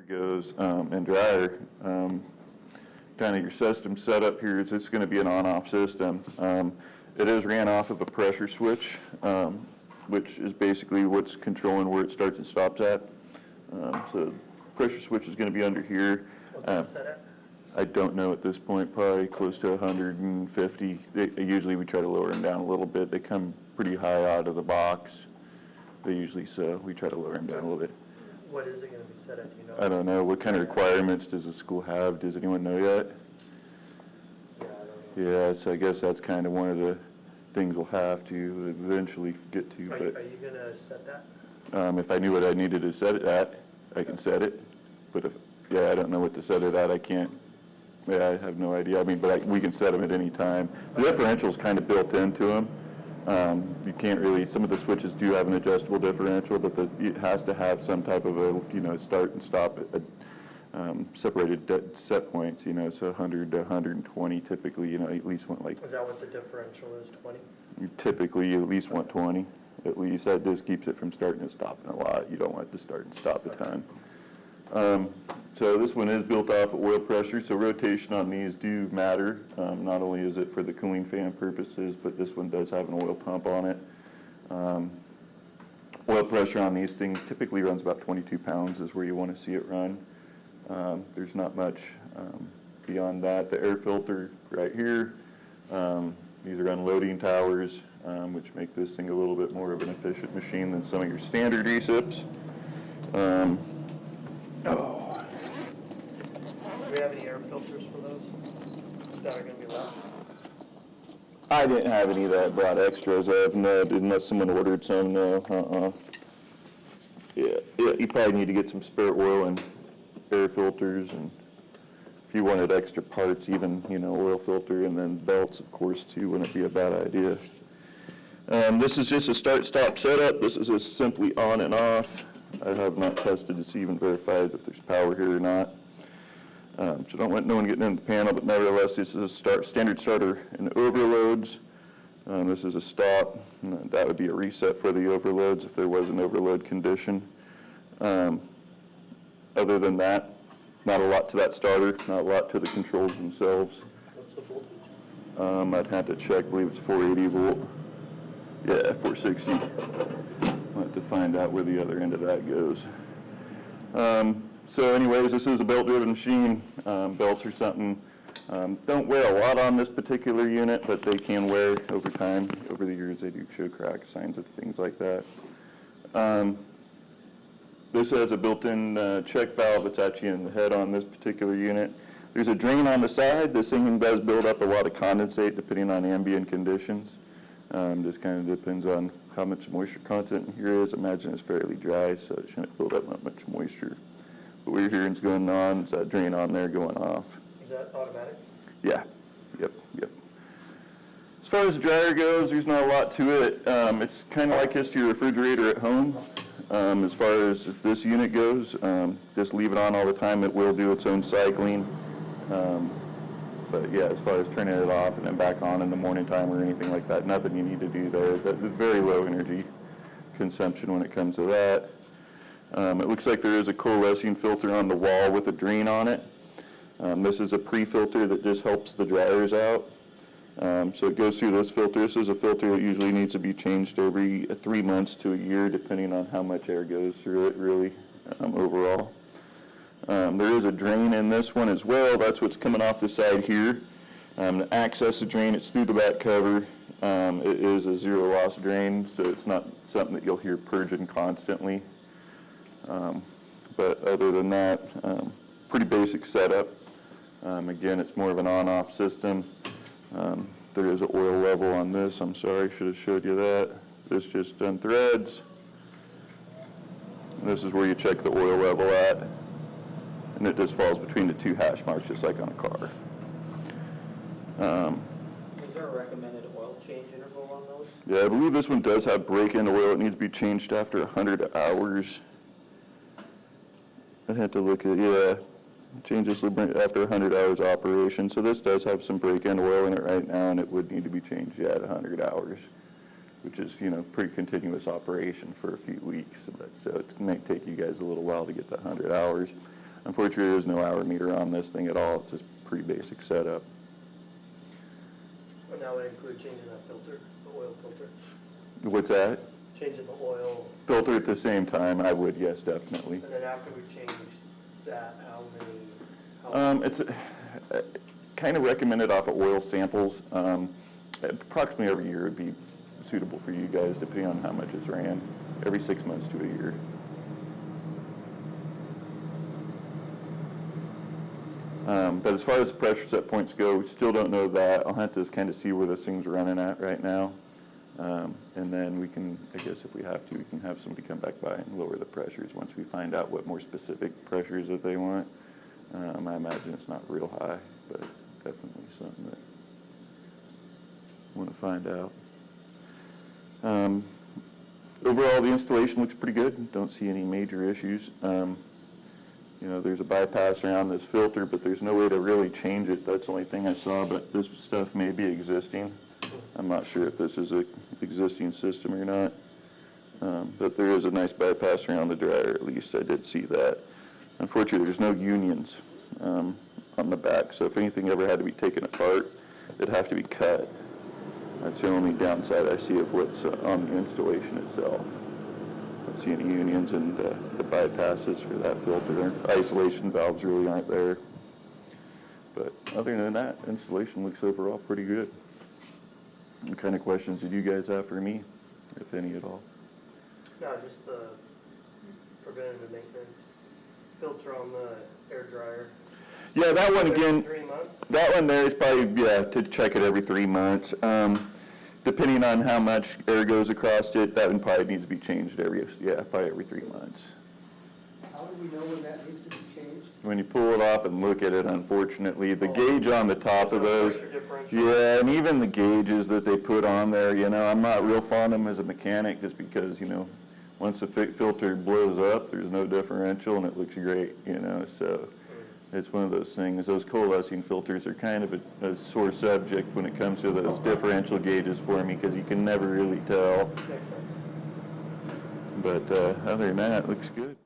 Goes and dryer, kind of your system setup here is it's going to be an on-off system. It is ran off of a pressure switch, which is basically what's controlling where it starts and stops at. So pressure switch is going to be under here. What's it set at? I don't know at this point, probably close to 150. Usually we try to lower them down a little bit. They come pretty high out of the box. They usually so. We try to lower them down a little bit. What is it going to be set at, do you know? I don't know. What kind of requirements does the school have? Does anyone know yet? Yeah, I don't know. Yeah, so I guess that's kind of one of the things we'll have to eventually get to. Are But you going to set that? if I knew what I needed to set it at, I can set it. But if, yeah, I don't know what to set it at, I can't. Yeah, I have no idea. I mean, but we can set them at any time. The differential's kind of built into them. You can't really, some of the switches do have an adjustable differential, but it has to have some type of a, start and stop separated set points, so 100 to 120 typically, at least want like. Is that what the differential is, 20? Typically, you at least want 20. At least that just keeps it from starting and stopping a lot. You don't want it to start and stop a ton. So this one is built off of oil pressure, so rotation on these do matter. Not only is it for the cooling fan purposes, but this one does have an oil pump on it. Oil pressure on these things typically runs about 22 pounds is where you want to see it run. There's not much beyond that. The air filter right here, these are unloading towers, which make this thing a little bit more of an efficient machine than some of your standard recips. Do we have any air filters for those that are going to be left? I didn't have any that I brought extras of, no, unless someone ordered some, no, Yeah, you probably need to get some spare oil and air filters, and if you wanted extra parts, even, oil filter, and then belts, of course, too, wouldn't be a bad idea. This is just a start-stop setup. This is just simply on and off. I have not tested to see even verified if there's power here or not. So don't want no one getting in the panel, but nevertheless, this is a standard starter and overloads. This is a stop. That would be a reset for the overloads if there was an overload condition. Other than that, not a lot to that starter, not a lot to the controls themselves. What's the voltage? I'd have to check. I believe it's 480 volt. Yeah, 460. I'll have to find out where the other end of that goes. So anyways, this is a belt-driven machine. Belts are something, don't wear a lot on this particular unit, but they can wear over time. Over the years, they do show crack signs of things like that. This has a built-in check valve that's actually in the head on this particular unit. There's a drain on the side. This thing does build up a lot of condensate depending on ambient conditions. Just kind of depends on how much moisture content in here is. Imagine it's fairly dry, so it shouldn't build up that much moisture. What we're hearing is going on, is that drain on there going off. Is that automatic? Yeah, yep. As far as the dryer goes, there's not a lot to it. It's kind of like just your refrigerator at home. As far as this unit goes, just leave it on all the time. It will do its own cycling. But yeah, as far as turning it off and then back on in the morning time or anything like that, nothing you need to do there. But very low energy consumption when it comes to that. It looks like there is a coalescing filter on the wall with a drain on it. This is a pre-filter that just helps the dryers out. So it goes through this filter. This is a filter that usually needs to be changed every 3 months to a year, depending on how much air goes through it, really, overall. There is a drain in this one as well. That's what's coming off the side here. To access the drain, it's through the back cover. It is a zero-loss drain, so it's not something that you'll hear purging constantly. But other than that, pretty basic setup. Again, it's more of an on-off system. There is an oil level on this. I'm sorry, I should have showed you that. This just unthreads. And this is where you check the oil level at. And it just falls between the two hash marks, just like on a car. Is there a recommended oil change interval on those? Yeah, I believe this one does have break-in oil. It needs to be changed after 100 hours. I'd have to look at, yeah, changes after 100 hours operation. So this does have some break-in oil in it right now, and it would need to be changed, yeah, at 100 hours, which is, pretty continuous operation for a few weeks. So it might take you guys a little while to get that 100 hours. Unfortunately, there is no hour meter on this thing at all. It's just pretty basic setup. And that would include changing that filter, the oil filter, What's that? changing the oil, Filter at the same time, I would, yes, definitely. and then after we change that, how It's kind of recommended off of oil samples. Approximately every year would be suitable for you guys, depending on how much it's ran, every 6 months to a year. But as far as the pressure set points go, we still don't know that. I'll have to kind of see where this thing's running at right now. And then we can, I guess if we have to, we can have somebody come back by and lower the pressures once we find out what more specific pressures that they want. I imagine it's not real high, but definitely something that I want to find out. Overall, the installation looks pretty good. Don't see any major issues. You know, there's a bypass around this filter, but there's no way to really change it. That's the only thing I saw, but this stuff may be existing. I'm not sure if this is an existing system or not. But there is a nice bypass around the dryer, at least. I did see that. Unfortunately, there's no unions on the back, so if anything ever had to be taken apart, it'd have to be cut. That's the only downside I see of what's on the installation itself. I don't see any unions, and the bypasses for that filter, isolation valves really aren't there. But other than that, installation looks overall pretty good. What kind of questions did you guys have for me, if any at all? No, just the preventative maintenance filter on the air dryer. Yeah, that one Every again, 3 months? that one there is probably, yeah, to check it every 3 months. Depending on how much air goes across it, that one probably needs to be changed probably every 3 months. How do we know when that needs to be changed? When you pull it off and look at it, unfortunately, the gauge on the top of those, Pressure differential. yeah, and even the gauges that they put on there, you know, I'm not real fond of them as a mechanic just because, you know, once the filter blows up, there's no differential and it looks great, you know, so it's one of those things. Those coalescing filters are kind of a sore subject when it comes to those differential gauges for me because you can never really tell. Makes sense. But other than that, it looks good.